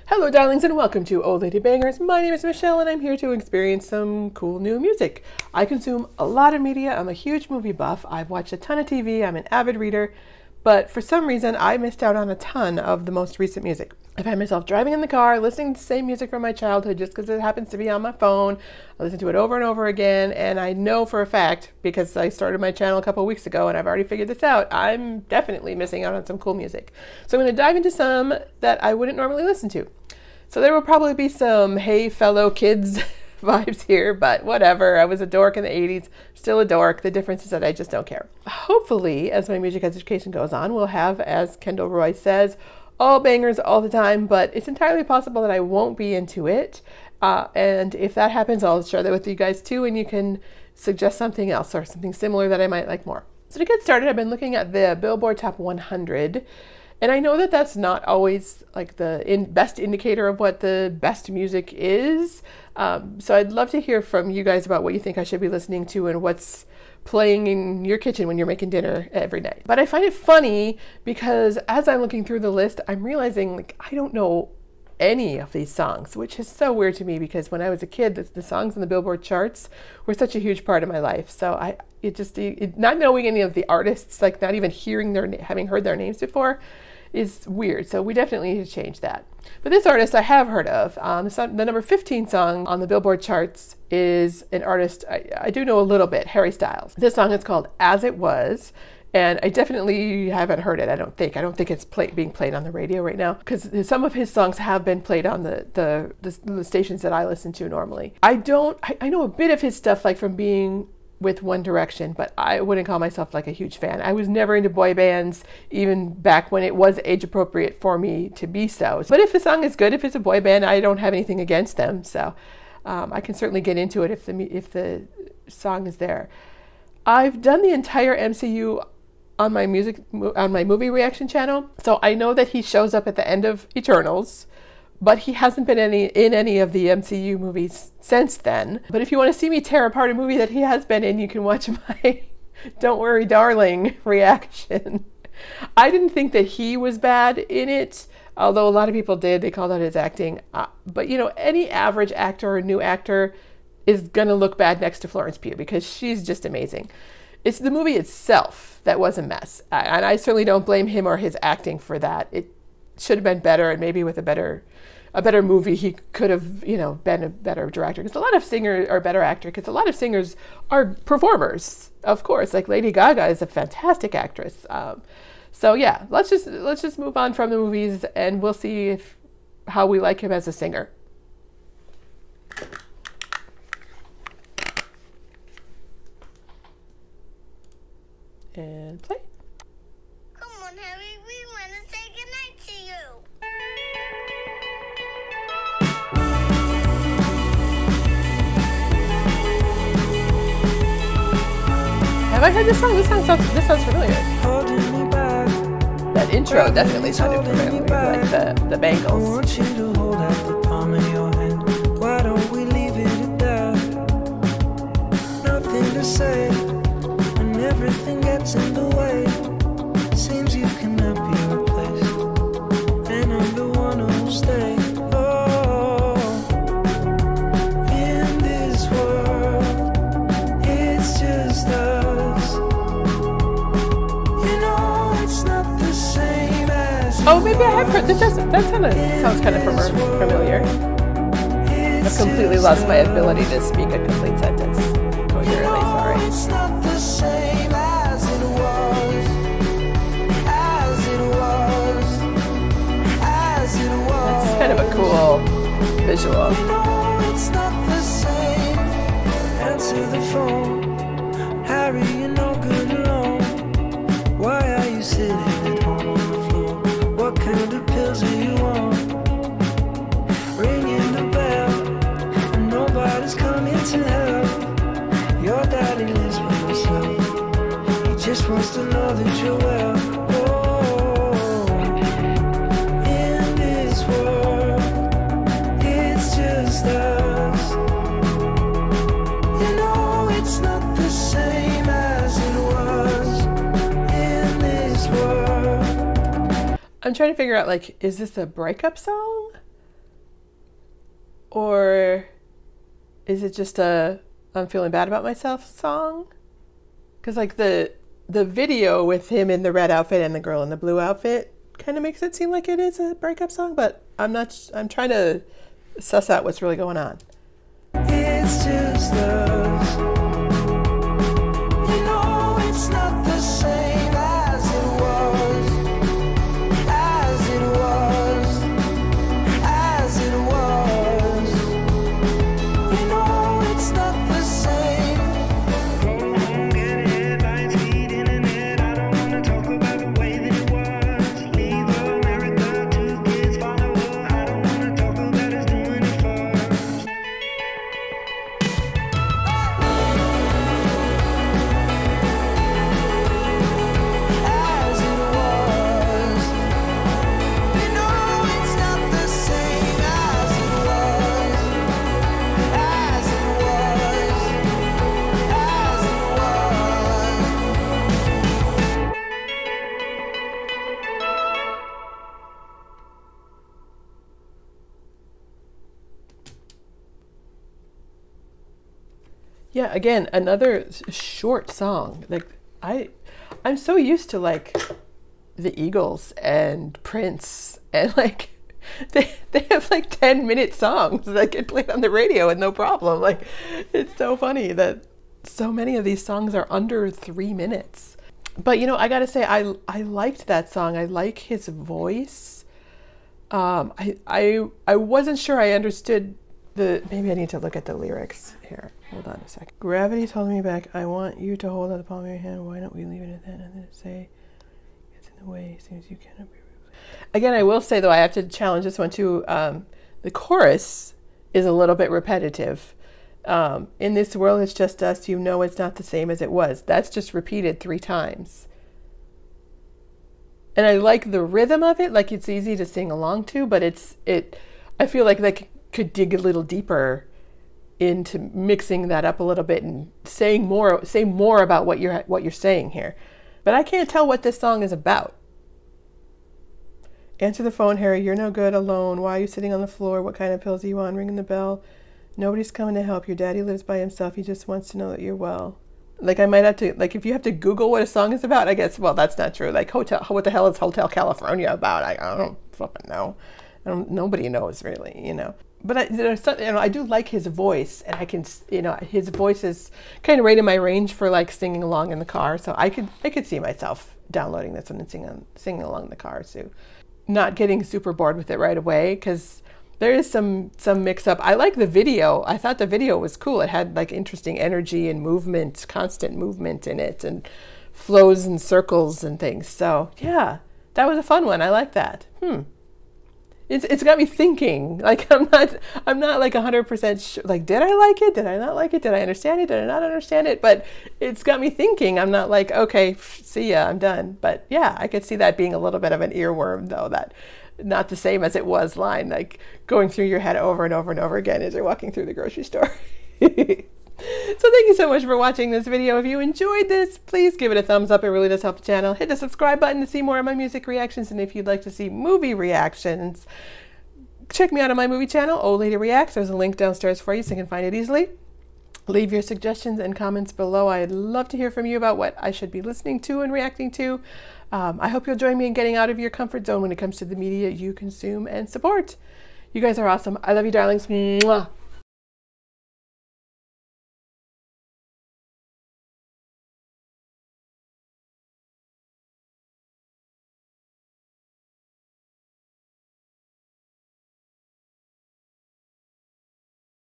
Hello darlings and welcome to Old Lady Bangers. My name is Michelle and I'm here to experience some cool new music. I consume a lot of media. I'm a huge movie buff. I've watched a ton of TV. I'm an avid reader. But for some reason, I missed out on a ton of the most recent music. I find myself driving in the car, listening to the same music from my childhood just because it happens to be on my phone. I listen to it over and over again, and I know for a fact, because I started my channel a couple weeks ago and I've already figured this out, I'm definitely missing out on some cool music. So I'm going to dive into some that I wouldn't normally listen to. So there will probably be some hey fellow kids vibes here, but whatever. I was a dork in the 80s, still a dork. The difference is that I just don't care. Hopefully, as my music education goes on, we'll have, as Kendall Roy says, all bangers all the time, but it's entirely possible that I won't be into it. And if that happens, I'll share that with you guys too, and you can suggest something else or something similar that I might like more. So to get started, I've been looking at the Billboard Top 100. And I know that that's not always like the best indicator of what the best music is. So I'd love to hear from you guys about what you think I should be listening to and what's playing in your kitchen when you're making dinner every night. But I find it funny because as I'm looking through the list, I'm realizing like I don't know any of these songs, which is so weird to me because when I was a kid, the songs in the Billboard charts were such a huge part of my life. So not knowing any of the artists, like not even having heard their names before, is weird. So we definitely need to change that. But this artist I have heard of. The number 15 song on the Billboard charts is an artist I do know a little bit, Harry Styles. This song is called As It Was. And I definitely haven't heard it, I don't think. I don't think it's being played on the radio right now because some of his songs have been played on the stations that I listen to normally. I know a bit of his stuff like from being with One Direction, but I wouldn't call myself like a huge fan. I was never into boy bands, even back when it was age appropriate for me to be so. But if the song is good, if it's a boy band, I don't have anything against them. So I can certainly get into it if the song is there. I've done the entire MCU on my movie reaction channel, so I know that he shows up at the end of Eternals, but he hasn't been in any of the MCU movies since then. But if you want to see me tear apart a movie that he has been in, you can watch my Don't Worry Darling reaction. I didn't think that he was bad in it, although a lot of people did. They called out his acting. But you know, any average actor or new actor is going to look bad next to Florence Pugh because she's just amazing. It's the movie itself that was a mess. And I certainly don't blame him or his acting for that. It should have been better, and maybe with a better movie he could have, you know, been a better director, because a lot of singers are better actor because a lot of singers are performers, of course. Like Lady Gaga is a fantastic actress. So yeah, let's just move on from the movies and we'll see how we like him as a singer. And play. Come on, Harry, we want to say goodnight to you. Have I heard this song? This sounds familiar. That intro definitely sounded familiar, like the Bangles. I want you to hold out the palm of your hand. Why don't we leave it at that? Nothing to say when everything gets in the way. Seems you cannot be replaced, and I'm the one who'll stay. Oh, in this world, it's just us. You know it's not the same as. Oh, maybe I have heard this. That sounds kind of familiar. I've completely lost my ability to speak a complete sentence. Coherently, sorry. It's not the same as it was, as it was, as it was. It's kind of a cool visual. No, it's not the same. Answer the phone, Harry, you're no good alone. Why are you sitting at home on the floor? What kind of pills are you on? Ringing the bell, and nobody's coming to help. Your daddy lives by himself. He just wants to know that you're well. Oh, in this world, it's just us. You know it's not the same as it was in this world. I'm trying to figure out, like, is this a breakup song? Or is it just a I'm feeling bad about myself song? Because like the video with him in the red outfit and the girl in the blue outfit kind of makes it seem like it is a breakup song, but I'm trying to suss out what's really going on. It's just us. You know it's not the same as it was. As it was. As it was. You know it's not the same. Go home, get headlines, feed internet. I don't wanna talk about the way that it was. Leave America, 2 kids follow her. I don't wanna talk about us doing it first. As it was. You know it's not the same as it was. As it was. As it was. Yeah, again, another short song. Like I'm so used to like the Eagles and Prince and like they have like 10-minute songs that get played on the radio with no problem. Like it's so funny that so many of these songs are under 3 minutes. But you know, I gotta say I liked that song. I like his voice. I wasn't sure I understood maybe I need to look at the lyrics here. Hold on a second. Gravity's holding me back. I want you to hold out the palm of your hand. Why don't we leave it at that? And then say, it's in the way. Seems you cannot be. Again, I will say though, I have to challenge this one too. The chorus is a little bit repetitive. In this world, it's just us. You know, it's not the same as it was. That's just repeated 3 times. And I like the rhythm of it. Like it's easy to sing along to, but I feel like they could dig a little deeper into mixing that up a little bit and say more about what you're saying here. But I can't tell what this song is about. Answer the phone, Harry. You're no good alone. Why are you sitting on the floor? What kind of pills are you on? Ringing the bell. Nobody's coming to help. Your daddy lives by himself. He just wants to know that you're well. Like I might have to, like if you have to Google what a song is about, I guess, well, that's not true. Like what the hell is Hotel California about? I don't fucking know. Nobody knows really, you know. But I do like his voice, and I can, you know, his voice is kind of right in my range for like singing along in the car. So I could see myself downloading this one and singing along in the car too. Not getting super bored with it right away because there is some mix up. I like the video. I thought the video was cool. It had like interesting energy and movement, constant movement in it, and flows and circles and things. So yeah, that was a fun one. I like that. It's got me thinking. Like I'm not like 100% sure. Like, did I like it? Did I not like it? Did I understand it? Did I not understand it? But it's got me thinking. I'm not like, okay, see ya, I'm done. But yeah, I could see that being a little bit of an earworm though. That not the same as it was line, like going through your head over and over and over again as you're walking through the grocery store. So thank you so much for watching this video. If you enjoyed this, please give it a thumbs up. It really does help the channel. Hit the subscribe button to see more of my music reactions. And if you'd like to see movie reactions, check me out on my movie channel, Old Lady Reacts. There's a link downstairs for you so you can find it easily. Leave your suggestions and comments below. I'd love to hear from you about what I should be listening to and reacting to. I hope you'll join me in getting out of your comfort zone when it comes to the media you consume and support. You guys are awesome. I love you, darlings. Mwah.